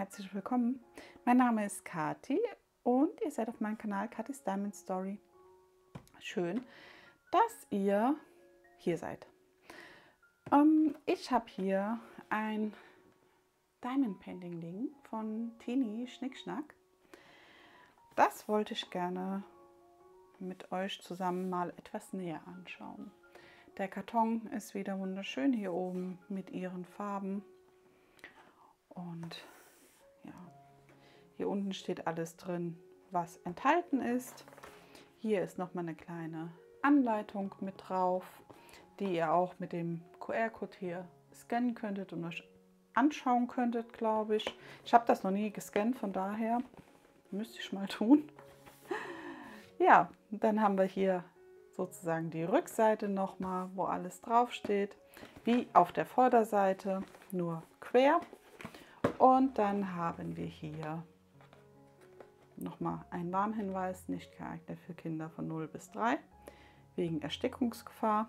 herzlich willkommen. Mein Name ist Kathi und ihr seid auf meinem Kanal Kathis Diamond Story. Schön, dass ihr hier seid. Ich habe hier ein Diamond Painting liegen von Tini Schnickschnack. Das wollte ich gerne mit euch zusammen mal etwas näher anschauen. Der Karton ist wieder wunderschön hier oben mit ihren Farben. Und ja, hier unten steht alles drin, was enthalten ist. Hier ist noch mal eine kleine Anleitung mit drauf, die ihr auch mit dem QR-Code hier scannen könntet und euch anschauen könntet, glaube ich. Ich habe das noch nie gescannt, von daher müsste ich mal tun. Ja, dann haben wir hier sozusagen die Rückseite noch mal, wo alles drauf steht, wie auf der Vorderseite, nur quer. Und dann haben wir hier nochmal einen Warnhinweis, nicht geeignet für Kinder von 0 bis 3, wegen Erstickungsgefahr.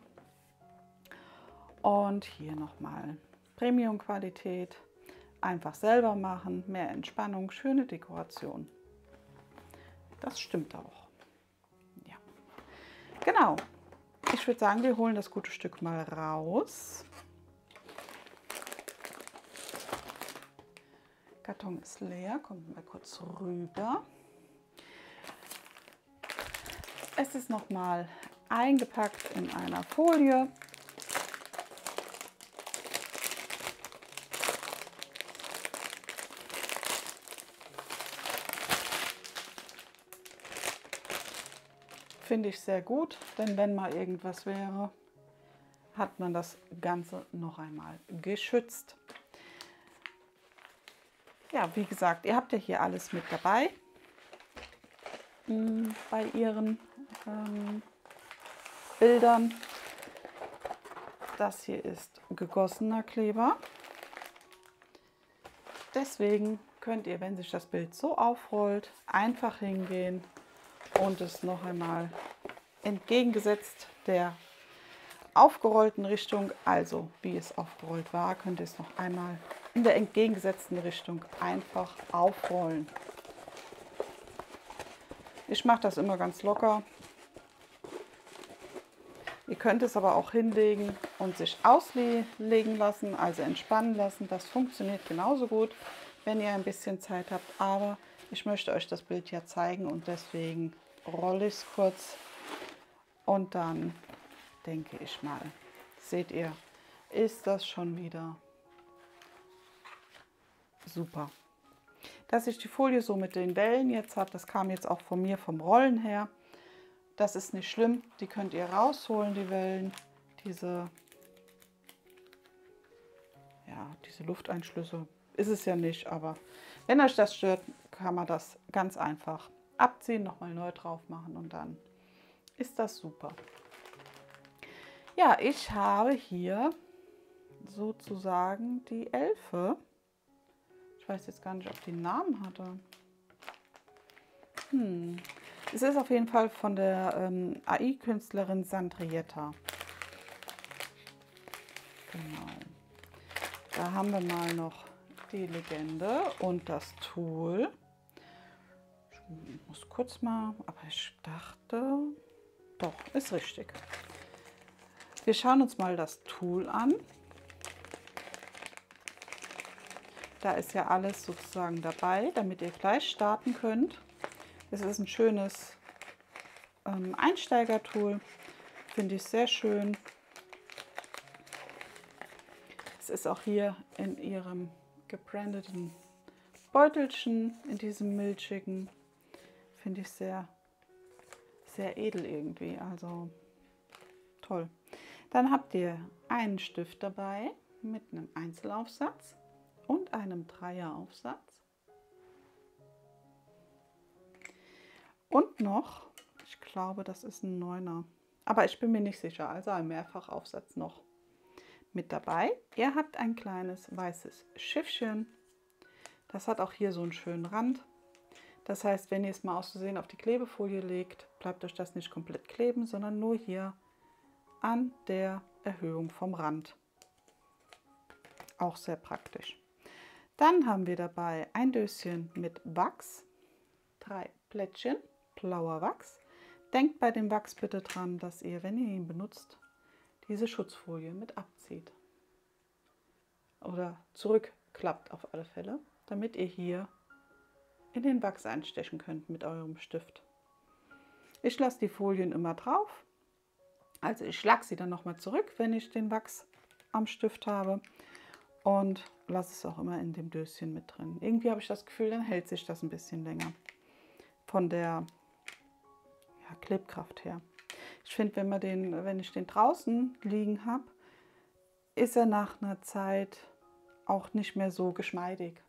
Und hier nochmal Premium-Qualität, einfach selber machen, mehr Entspannung, schöne Dekoration. Das stimmt auch. Ja. Genau, ich würde sagen, wir holen das gute Stück mal raus. Karton ist leer, kommen wir kurz rüber. Es ist nochmal eingepackt in einer Folie. Finde ich sehr gut, denn wenn mal irgendwas wäre, hat man das Ganze noch einmal geschützt. Ja, wie gesagt, ihr habt ja hier alles mit dabei bei ihren Bildern. Das hier ist gegossener Kleber. Deswegen könnt ihr, wenn sich das Bild so aufrollt, einfach hingehen und es noch einmal entgegengesetzt der aufgerollten Richtung, also wie es aufgerollt war, könnt ihr es noch einmal in der entgegengesetzten Richtung einfach aufrollen. Ich mache das immer ganz locker. Ihr könnt es aber auch hinlegen und sich auslegen lassen, also entspannen lassen. Das funktioniert genauso gut, wenn ihr ein bisschen Zeit habt. Aber ich möchte euch das Bild ja zeigen und deswegen rolle ich es kurz. Und dann denke ich mal, seht ihr, ist das schon wieder super. Dass ich die Folie so mit den Wellen jetzt habe, das kam jetzt auch von mir vom Rollen her. Das ist nicht schlimm, die könnt ihr rausholen, die Wellen, diese Lufteinschlüsse ist es ja nicht, aber wenn euch das stört, kann man das ganz einfach abziehen, nochmal neu drauf machen und dann ist das super. Ja, ich habe hier sozusagen die Elfe. Ich weiß jetzt gar nicht, ob die einen Namen hatte. Es ist auf jeden Fall von der AI-Künstlerin Sandrietta. Genau. Da haben wir mal noch die Legende und das Tool. Ich muss kurz mal, aber ich dachte, doch, ist richtig. Wir schauen uns mal das Tool an. Da ist ja alles sozusagen dabei, damit ihr gleich starten könnt. Es ist ein schönes Einsteigertool, finde ich sehr schön. Es ist auch hier in ihrem gebrandeten Beutelchen, in diesem milchigen, finde ich sehr, sehr edel irgendwie, also toll. Dann habt ihr einen Stift dabei mit einem Einzelaufsatz und einem Dreieraufsatz. Und noch, ich glaube, das ist ein 9er, aber ich bin mir nicht sicher, also ein Mehrfachaufsatz noch mit dabei. Ihr habt ein kleines weißes Schiffchen. Das hat auch hier so einen schönen Rand. Das heißt, wenn ihr es mal aus Versehen auf die Klebefolie legt, bleibt euch das nicht komplett kleben, sondern nur hier an der Erhöhung vom Rand. Auch sehr praktisch. Dann haben wir dabei ein Döschen mit Wachs, 3 Plättchen blauer Wachs. Denkt bei dem Wachs bitte dran, dass ihr, wenn ihr ihn benutzt, diese Schutzfolie mit abzieht. Oder zurückklappt auf alle Fälle, damit ihr hier in den Wachs einstechen könnt mit eurem Stift. Ich lasse die Folien immer drauf. Also ich schlage sie dann nochmal zurück, wenn ich den Wachs am Stift habe. Und lasse es auch immer in dem Döschen mit drin. Irgendwie habe ich das Gefühl, dann hält sich das ein bisschen länger. Von der Klebkraft her. Ich finde, wenn ich den draußen liegen habe, ist er nach einer Zeit auch nicht mehr so geschmeidig.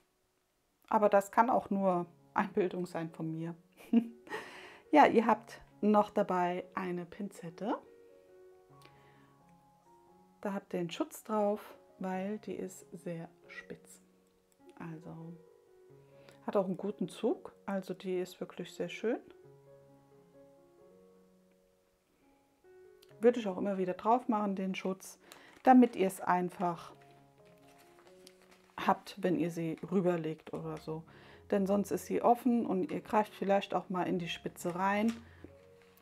Aber das kann auch nur Einbildung sein von mir. Ja, ihr habt noch dabei eine Pinzette. Da habt ihr den Schutz drauf, weil die ist sehr spitz. Also hat auch einen guten Zug, also die ist wirklich sehr schön. Würde ich auch immer wieder drauf machen, den Schutz, damit ihr es einfach habt, wenn ihr sie rüberlegt oder so. Denn sonst ist sie offen und ihr greift vielleicht auch mal in die Spitze rein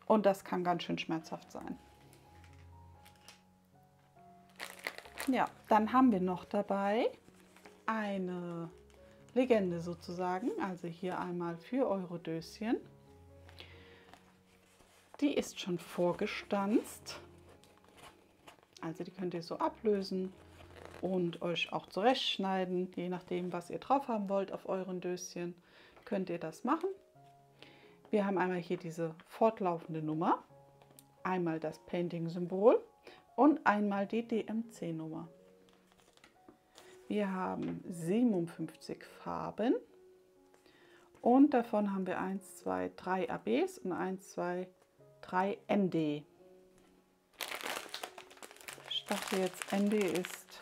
und das kann ganz schön schmerzhaft sein. Ja, dann haben wir noch dabei eine Legende sozusagen, also hier einmal für eure Döschen. Die ist schon vorgestanzt, also die könnt ihr so ablösen und euch auch zurechtschneiden, je nachdem, was ihr drauf haben wollt auf euren Döschen, könnt ihr das machen. Wir haben einmal hier diese fortlaufende Nummer, einmal das Painting-Symbol und einmal die DMC-Nummer. Wir haben 57 Farben und davon haben wir 1, 2, 3 ABs und 1, 2, 3 ND. Ich dachte jetzt, ND ist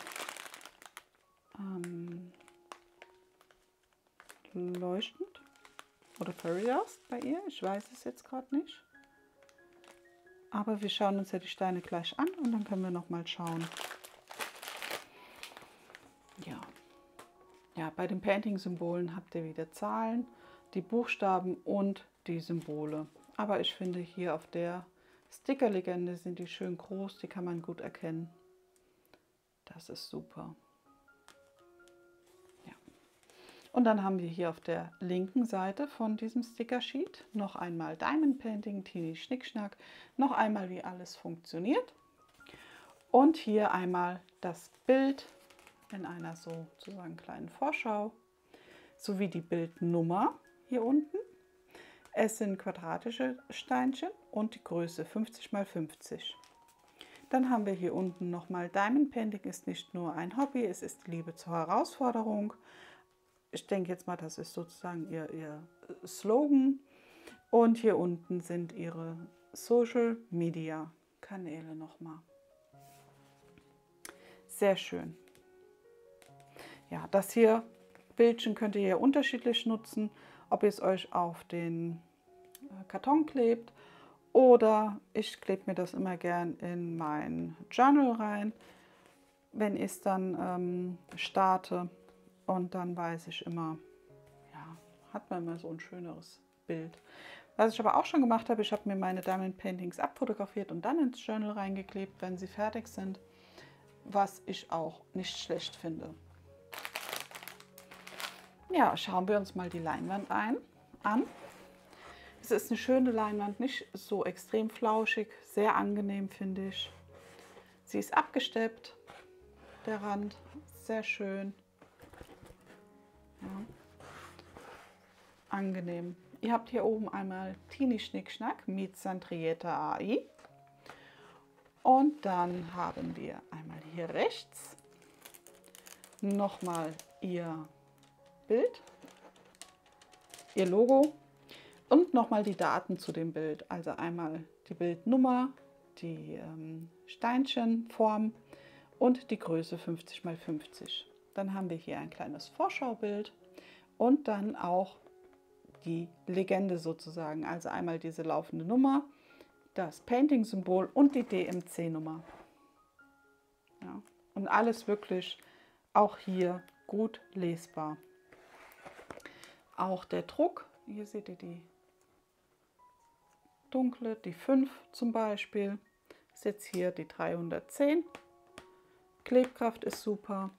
leuchtend oder Fairy Dust bei ihr. Ich weiß es jetzt gerade nicht. Aber wir schauen uns ja die Steine gleich an und dann können wir noch mal schauen. Ja, bei den Painting-Symbolen habt ihr wieder Zahlen, die Buchstaben und die Symbole. Aber ich finde, hier auf der Sticker-Legende sind die schön groß, die kann man gut erkennen. Das ist super. Ja. Und dann haben wir hier auf der linken Seite von diesem Sticker-Sheet noch einmal Diamond Painting, Teeny Schnickschnack, noch einmal, wie alles funktioniert. Und hier einmal das Bild in einer sozusagen kleinen Vorschau, sowie die Bildnummer hier unten. Es sind quadratische Steinchen und die Größe 50 x 50. Dann haben wir hier unten nochmal Diamond Painting ist nicht nur ein Hobby, es ist Liebe zur Herausforderung. Ich denke jetzt mal, das ist sozusagen ihr Slogan. Und hier unten sind ihre Social Media Kanäle nochmal. Sehr schön. Ja, das hier Bildchen könnt ihr hier unterschiedlich nutzen, ob ihr es euch auf den Karton klebt oder ich klebe mir das immer gern in mein Journal rein, wenn ich es dann starte und dann weiß ich immer, ja, hat man immer so ein schöneres Bild. Was ich aber auch schon gemacht habe, ich habe mir meine Diamond Paintings abfotografiert und dann ins Journal reingeklebt, wenn sie fertig sind, was ich auch nicht schlecht finde. Ja, schauen wir uns mal die Leinwand an. Es ist eine schöne Leinwand, nicht so extrem flauschig, sehr angenehm finde ich. Sie ist abgesteppt, der Rand, sehr schön. Ja. Angenehm. Ihr habt hier oben einmal Teeny Schnickschnack mit Centrietta AI. Und dann haben wir einmal hier rechts nochmal ihr Bild, ihr Logo und nochmal die Daten zu dem Bild. Also einmal die Bildnummer, die Steinchenform und die Größe 50 x 50. Dann haben wir hier ein kleines Vorschaubild und dann auch die Legende sozusagen. Also einmal diese laufende Nummer, das Painting-Symbol und die DMC-Nummer. Ja, und alles wirklich auch hier gut lesbar. Auch der Druck, hier seht ihr die dunkle, die 5 zum Beispiel, ist jetzt hier die 310. Klebkraft ist super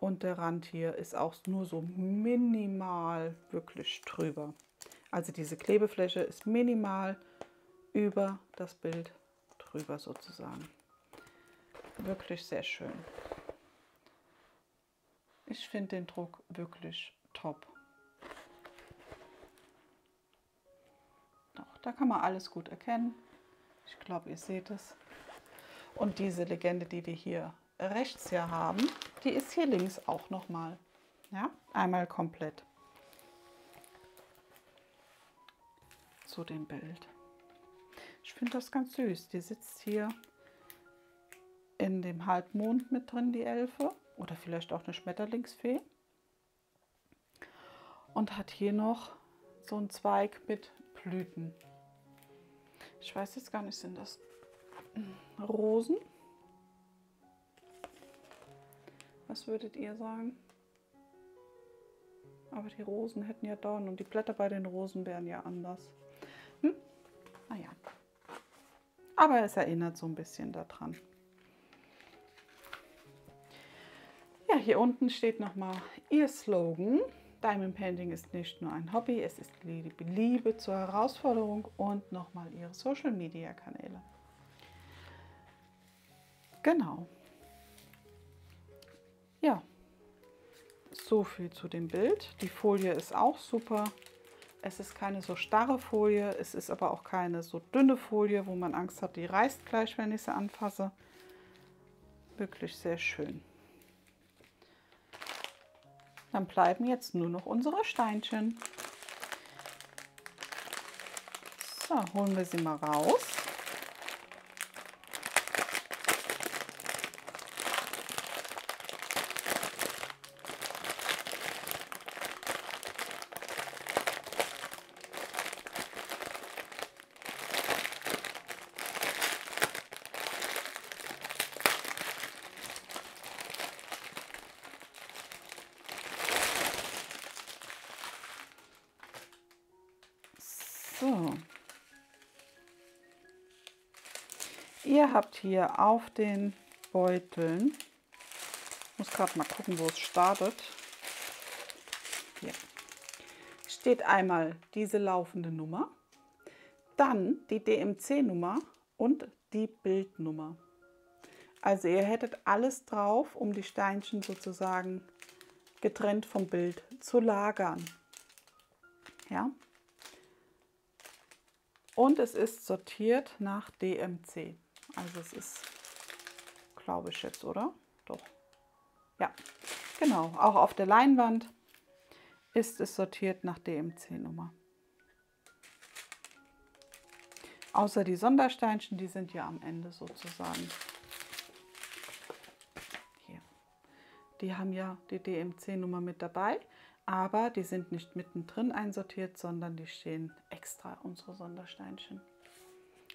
und der Rand hier ist auch nur so minimal wirklich drüber. Also diese Klebefläche ist minimal über das Bild drüber sozusagen. Wirklich sehr schön. Ich finde den Druck wirklich top. Doch, da kann man alles gut erkennen. Ich glaube, ihr seht es. Und diese Legende, die wir hier rechts hier haben, die ist hier links auch nochmal. Ja, einmal komplett zu dem Bild. Ich finde das ganz süß. Die sitzt hier in dem Halbmond mit drin, die Elfe. Oder vielleicht auch eine Schmetterlingsfee. Und hat hier noch so einen Zweig mit Blüten. Ich weiß jetzt gar nicht, sind das Rosen? Was würdet ihr sagen? Aber die Rosen hätten ja Dornen und die Blätter bei den Rosen wären ja anders. Naja. Aber es erinnert so ein bisschen daran. Ja, hier unten steht nochmal ihr Slogan. Diamond Painting ist nicht nur ein Hobby, es ist Liebe zur Herausforderung und nochmal ihre Social Media Kanäle. Genau. Ja, so viel zu dem Bild. Die Folie ist auch super. Es ist keine so starre Folie, es ist aber auch keine so dünne Folie, wo man Angst hat, die reißt gleich, wenn ich sie anfasse. Wirklich sehr schön. Dann bleiben jetzt nur noch unsere Steinchen. So, holen wir sie mal raus. So. Ihr habt hier auf den Beuteln, ich muss gerade mal gucken, wo es startet. Hier steht einmal diese laufende Nummer, dann die DMC-Nummer und die Bildnummer. Also ihr hättet alles drauf, um die Steinchen sozusagen getrennt vom Bild zu lagern. Ja. Und es ist sortiert nach DMC. Also es ist, glaube ich jetzt, oder? Doch. Ja, genau. Auch auf der Leinwand ist es sortiert nach DMC-Nummer. Außer die Sondersteinchen, die sind ja am Ende sozusagen. Hier. Die haben ja die DMC-Nummer mit dabei, aber die sind nicht mittendrin einsortiert, sondern die stehen extra, unsere Sondersteinchen.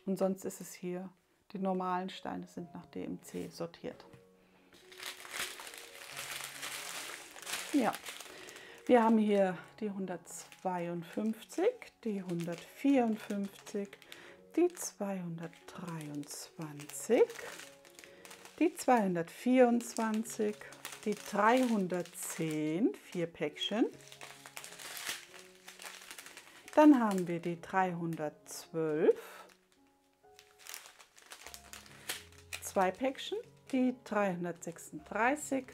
Und sonst ist es hier, die normalen Steine sind nach DMC sortiert. Ja, wir haben hier die 152, die 154, die 223, die 224, die 310, 4 Päckchen. Dann haben wir die 312, 2 Päckchen, die 336,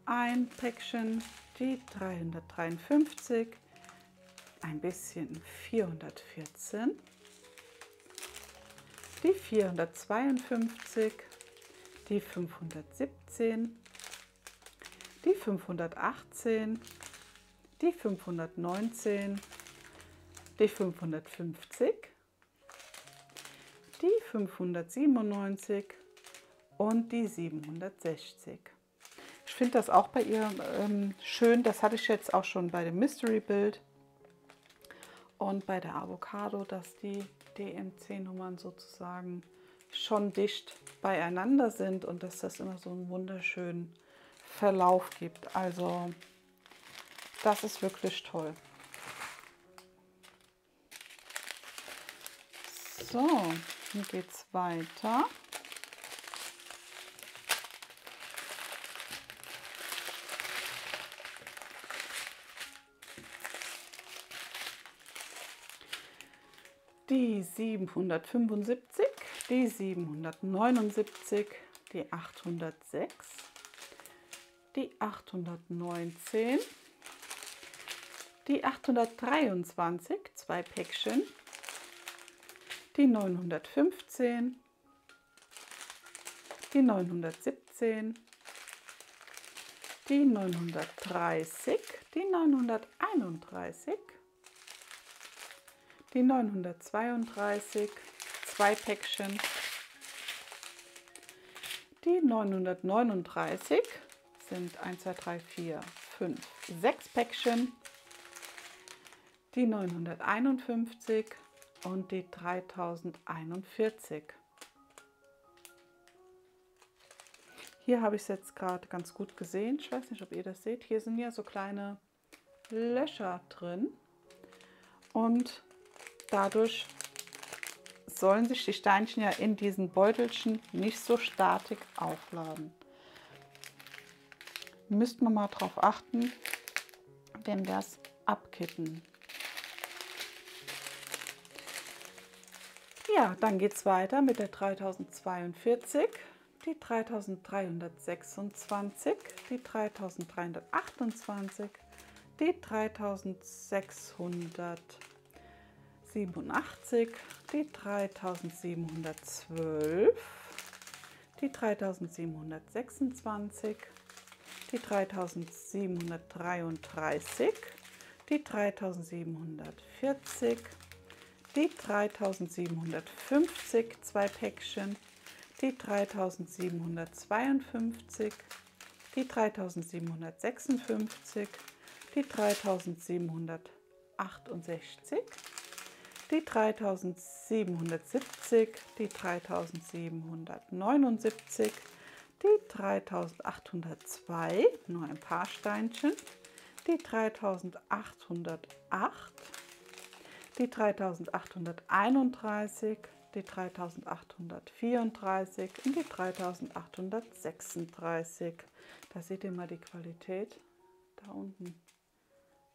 ein Päckchen, die 353, ein bisschen 414, die 452, die 517, die 518, die 519, die 550, die 597 und die 760. Ich finde das auch bei ihr schön, das hatte ich jetzt auch schon bei dem Mystery-Bild und bei der Avocado, dass die DMC-Nummern sozusagen schon dicht beieinander sind und dass das immer so einen wunderschönen Verlauf gibt. Also das ist wirklich toll. So, hier geht es weiter. Die 775, die 779, die 806, die 819, die 823, 2 Päckchen, die 915, die 917, die 930, die 931, die 932, 2 Päckchen, die 939 sind 1, 2, 3, 4, 5, 6 Päckchen, die 951 und die 3041. Hier habe ich es jetzt gerade ganz gut gesehen. Ich weiß nicht, ob ihr das seht. Hier sind ja so kleine Löcher drin und dadurch sollen sich die Steinchen ja in diesen Beutelchen nicht so statisch aufladen. Müssten wir mal darauf achten, wenn wir es abkippen. Ja, dann geht es weiter mit der 3042, die 3326, die 3328, die 3687, die 3712, die 3726, die 3733, die 3740, die 3750, 2 Päckchen, die 3752, die 3756, die 3768, die 3770, die 3779, die 3802, nur ein paar Steinchen, die 3808, die 3831, die 3834 und die 3836. Da seht ihr mal die Qualität da unten.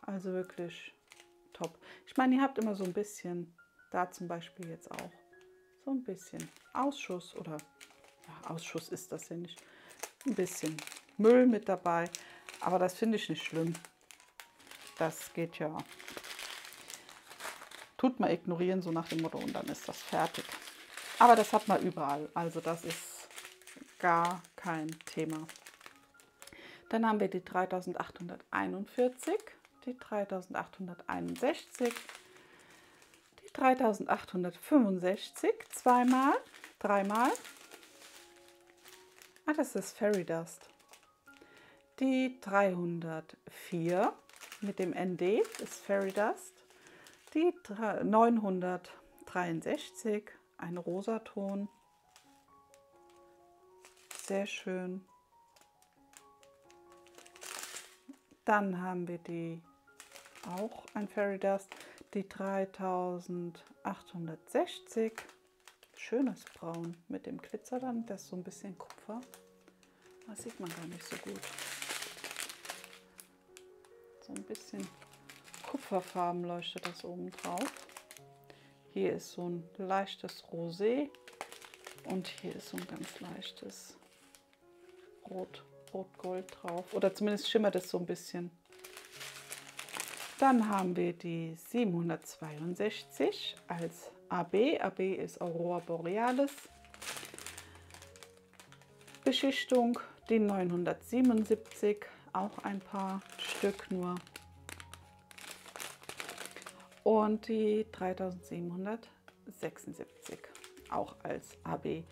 Also wirklich top. Ich meine, ihr habt immer so ein bisschen, da zum Beispiel jetzt auch, so ein bisschen Ausschuss oder, ja, Ausschuss ist das ja nicht, ein bisschen Müll mit dabei. Aber das finde ich nicht schlimm. Das geht ja. Tut man ignorieren, so nach dem Motto, und dann ist das fertig. Aber das hat man überall, also das ist gar kein Thema. Dann haben wir die 3841, die 3861, die 3865, zweimal, dreimal. Ah, das ist Fairy Dust. Die 304 mit dem ND ist Fairy Dust. Die 963, ein Rosaton, sehr schön. Dann haben wir die auch ein Fairy Dust, die 3860, schönes Braun mit dem Glitzer dann, das ist so ein bisschen Kupfer, das sieht man gar nicht so gut. So ein bisschen Kupferfarben leuchtet das oben drauf. Hier ist so ein leichtes Rosé und hier ist so ein ganz leichtes Rot-Gold drauf. Oder zumindest schimmert es so ein bisschen. Dann haben wir die 762 als AB. AB ist Aurora Borealis. Beschichtung, die 977, auch ein paar Stück nur. Und die 3776, auch als AB.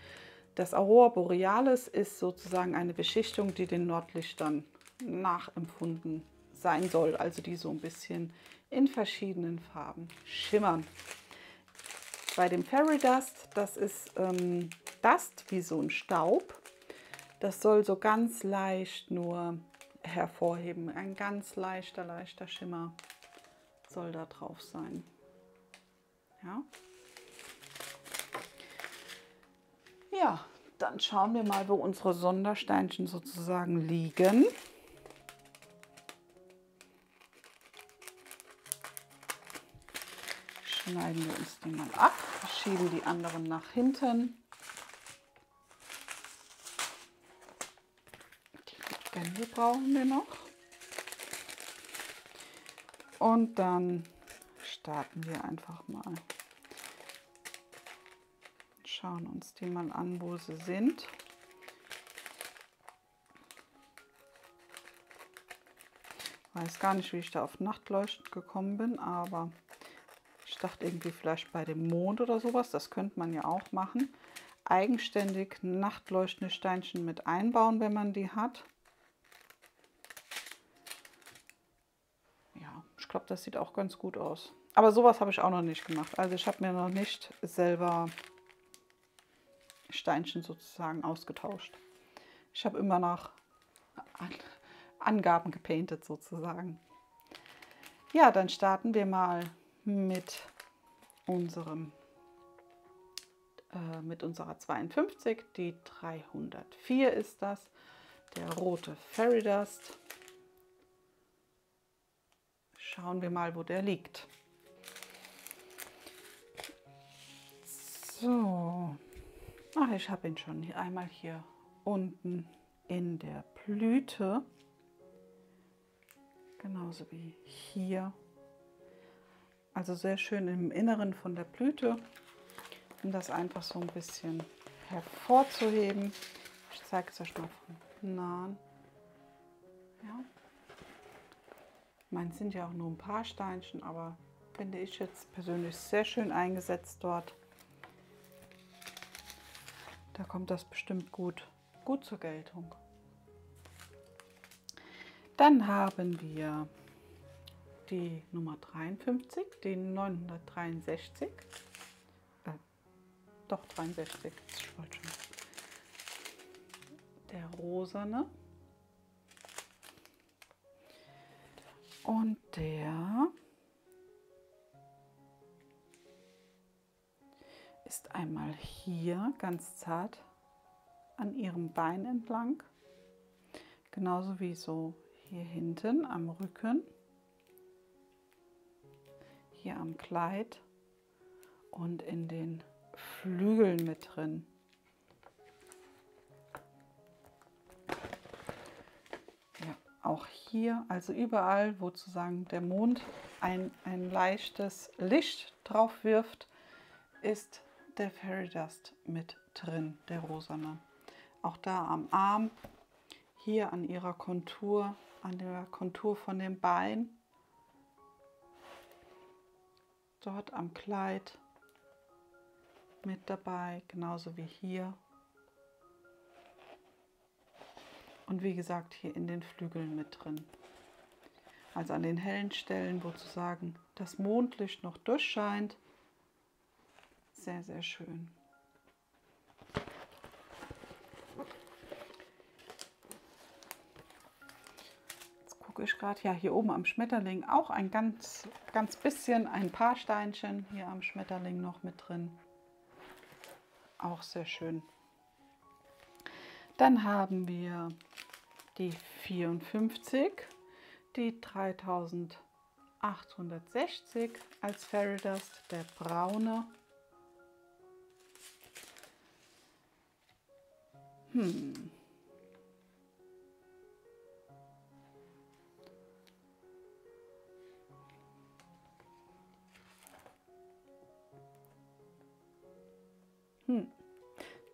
Das Aurora Borealis ist sozusagen eine Beschichtung, die den Nordlichtern nachempfunden sein soll. Also die so ein bisschen in verschiedenen Farben schimmern. Bei dem Fairy Dust, das ist Dust, wie so ein Staub. Das soll so ganz leicht nur hervorheben. Ein ganz leichter Schimmer soll da drauf sein. Ja. Ja, dann schauen wir mal, wo unsere Sondersteinchen sozusagen liegen. Schneiden wir uns die mal ab, schieben die anderen nach hinten. Die Bände brauchen wir noch. Und dann starten wir einfach mal. Schauen uns die mal an, wo sie sind. Weiß gar nicht, wie ich da auf Nachtleuchten gekommen bin, aber ich dachte irgendwie vielleicht bei dem Mond oder sowas. Das könnte man ja auch machen. Eigenständig nachtleuchtende Steinchen mit einbauen, wenn man die hat. Ja, ich glaube, das sieht auch ganz gut aus. Aber sowas habe ich auch noch nicht gemacht. Also ich habe mir noch nicht selber Steinchen sozusagen ausgetauscht. Ich habe immer nach Angaben gepaintet sozusagen. Ja, dann starten wir mal mit unserer 52. Die 304 ist das. Der rote Fairy Dust. Schauen wir mal, wo der liegt. So. Ach, ich habe ihn schon einmal hier unten in der Blüte. Genauso wie hier. Also sehr schön im Inneren von der Blüte, um das einfach so ein bisschen hervorzuheben. Ich zeige es euch mal von nahen. Ja. Meins sind ja auch nur ein paar Steinchen, aber finde ich jetzt persönlich sehr schön eingesetzt dort. Da kommt das bestimmt gut zur Geltung. Dann haben wir die Nummer 53, die 963. Doch 63, ich wollte schon. Der rosane. Und der ist einmal hier ganz zart an ihrem Bein entlang. Genauso wie so hier hinten am Rücken. Hier am Kleid und in den Flügeln mit drin. Ja, auch hier, also überall, wo sozusagen der Mond ein leichtes Licht drauf wirft, ist der Fairy Dust mit drin, der rosane. Auch da am Arm, hier an ihrer Kontur, an der Kontur von dem Bein. Dort am Kleid mit dabei, genauso wie hier. Und wie gesagt, hier in den Flügeln mit drin. Also an den hellen Stellen, wo sozusagen das Mondlicht noch durchscheint. Sehr, sehr schön. Jetzt gucke ich gerade, ja, hier oben am Schmetterling auch ein ganz bisschen, ein paar Steinchen hier am Schmetterling noch mit drin. Auch sehr schön. Dann haben wir die 54, die 3860 als Fairy Dust, der braune.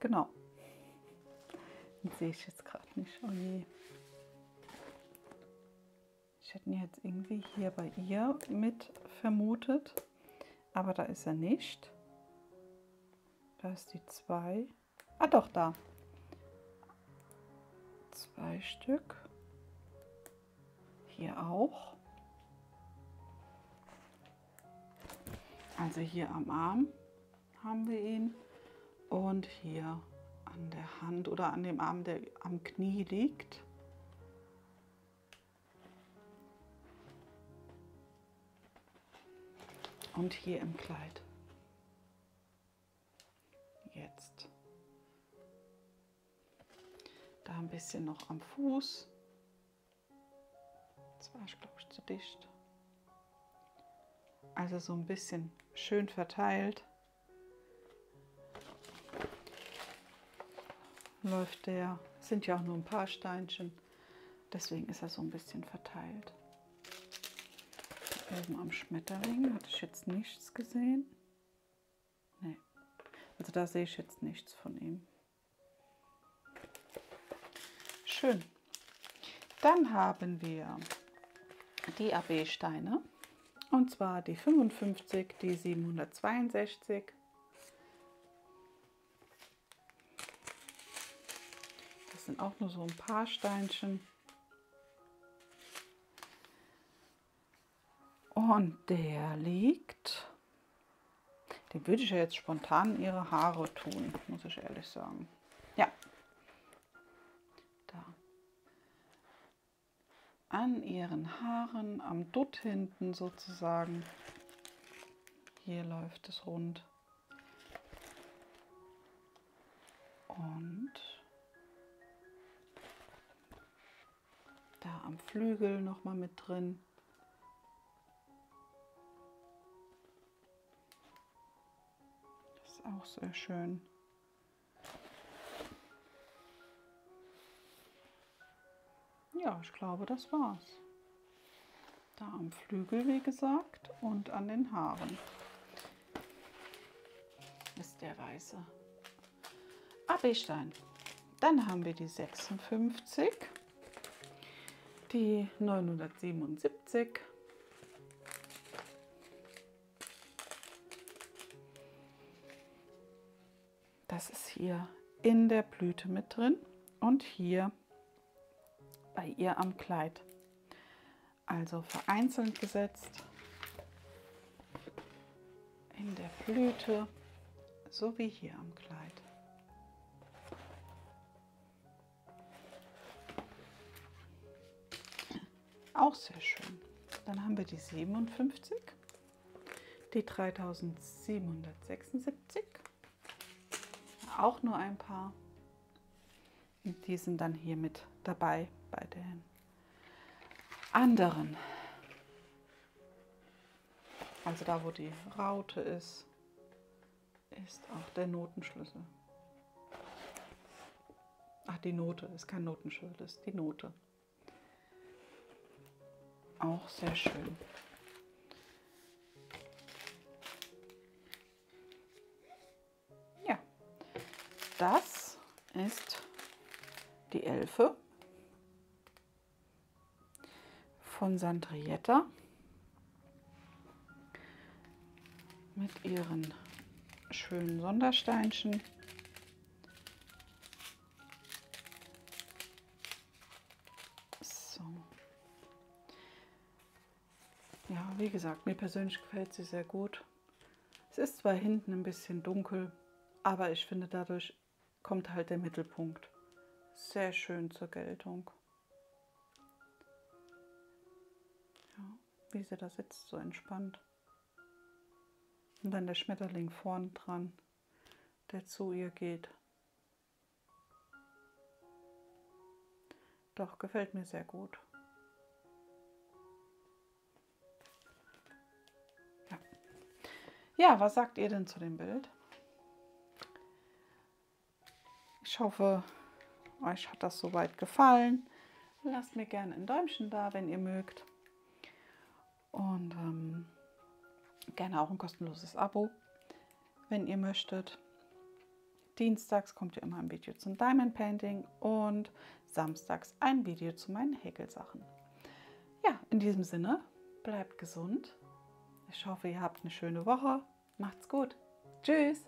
Genau. Den sehe ich jetzt gerade nicht. Oh je. Ich hätte ihn jetzt irgendwie hier bei ihr mit vermutet, aber da ist er nicht. Da ist die 2. Ah doch, da. 2 Stück. Hier auch. Also hier am Arm haben wir ihn und hier an der Hand oder an dem Arm, der am Knie liegt. Und hier im Kleid. Jetzt. Da ein bisschen noch am Fuß. Das war, glaube ich, zu dicht. Also so ein bisschen schön verteilt. Läuft der. Sind ja auch nur ein paar Steinchen. Deswegen ist er so ein bisschen verteilt. Oben am Schmetterling hatte ich jetzt nichts gesehen. Nee. Also da sehe ich jetzt nichts von ihm. Schön. Dann haben wir die AB-Steine. Und zwar die 55, die 762. Das sind auch nur so ein paar Steinchen. Und der liegt, den würde ich ja jetzt spontan in ihre Haare tun, muss ich ehrlich sagen. Ja, da. An ihren Haaren, am Dutt hinten sozusagen. Hier läuft es rund. Und da am Flügel nochmal mit drin. Das ist auch sehr schön. Ja, ich glaube, das war's. Da am Flügel, wie gesagt, und an den Haaren ist der weiße AB-Stein. Dann haben wir die 56, die 977, das ist hier in der Blüte mit drin und hier bei ihr am Kleid. Also vereinzelt gesetzt in der Blüte sowie hier am Kleid. Auch sehr schön. Dann haben wir die 57, die 3776, auch nur ein paar. Und die sind dann hier mit dabei bei den anderen. Also da, wo die Raute ist, ist auch der Notenschlüssel. Ach, die Note ist kein Notenschlüssel, das ist die Note. Auch sehr schön. Ja, das ist die Elfe von Sandrietta mit ihren schönen Sondersteinchen. So. Ja, wie gesagt, mir persönlich gefällt sie sehr gut. Es ist zwar hinten ein bisschen dunkel, aber ich finde, dadurch kommt halt der Mittelpunkt sehr schön zur Geltung. Ja, wie sie da sitzt, so entspannt. Und dann der Schmetterling vorn dran, der zu ihr geht. Doch, gefällt mir sehr gut. Ja. Ja, was sagt ihr denn zu dem Bild? Ich hoffe, euch hat das soweit gefallen. Lasst mir gerne ein Däumchen da, wenn ihr mögt. Und gerne auch ein kostenloses Abo, wenn ihr möchtet. Dienstags kommt ja immer ein Video zum Diamond Painting und samstags ein Video zu meinen Häkelsachen. Ja, in diesem Sinne, bleibt gesund. Ich hoffe, ihr habt eine schöne Woche. Macht's gut. Tschüss.